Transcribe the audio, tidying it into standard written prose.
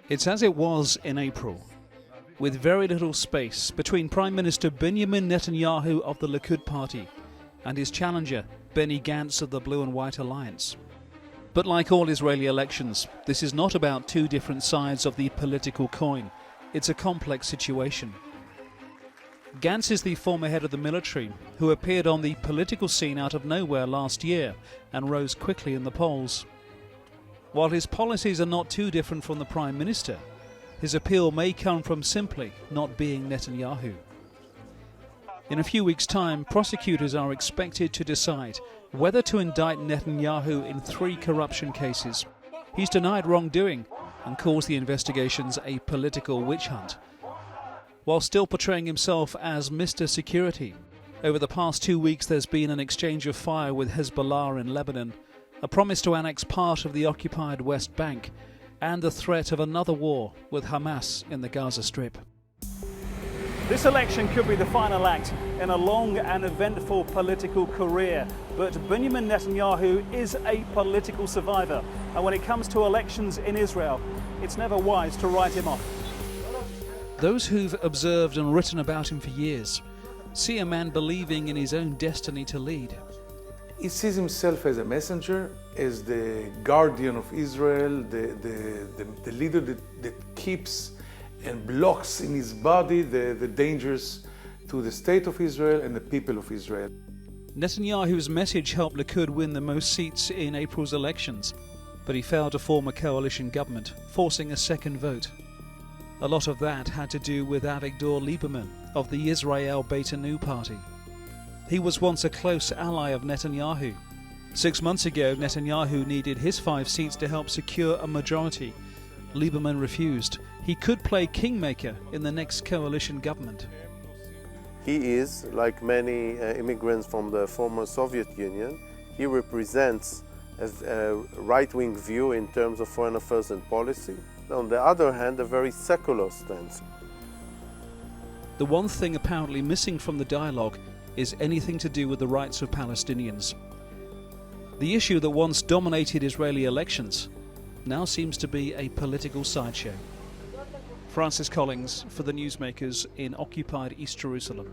It's as it was in April, with very little space between Prime Minister Benjamin Netanyahu of the Likud party and his challenger, Benny Gantz of the Blue and White Alliance. But like all Israeli elections, this is not about two different sides of the political coin. It's a complex situation. Gantz is the former head of the military who appeared on the political scene out of nowhere last year and rose quickly in the polls. While his policies are not too different from the Prime Minister, his appeal may come from simply not being Netanyahu. In a few weeks' time, prosecutors are expected to decide whether to indict Netanyahu in 3 corruption cases. He's denied wrongdoing and calls the investigations a political witch hunt, while still portraying himself as Mr. Security. Over the past 2 weeks there's been an exchange of fire with Hezbollah in Lebanon, a promise to annex part of the occupied West Bank, and the threat of another war with Hamas in the Gaza Strip. This election could be the final act in a long and eventful political career, but Benjamin Netanyahu is a political survivor, and when it comes to elections in Israel, it's never wise to write him off. Those who've observed and written about him for years see a man believing in his own destiny to lead. He sees himself as a messenger, as the guardian of Israel, the leader that keeps and blocks in his body the dangers to the state of Israel and the people of Israel. Netanyahu's message helped Likud win the most seats in April's elections, but he failed to form a coalition government, forcing a second vote. A lot of that had to do with Avigdor Lieberman of the Israel Beitenu party. He was once a close ally of Netanyahu. 6 months ago, Netanyahu needed his 5 seats to help secure a majority. Lieberman refused. He could play kingmaker in the next coalition government. He is, like many immigrants from the former Soviet Union, he represents a right-wing view in terms of foreign affairs and policy. On the other hand, a very secular stance. The one thing apparently missing from the dialogue is anything to do with the rights of Palestinians. The issue that once dominated Israeli elections now seems to be a political sideshow. Francis Collins for the newsmakers in occupied East Jerusalem.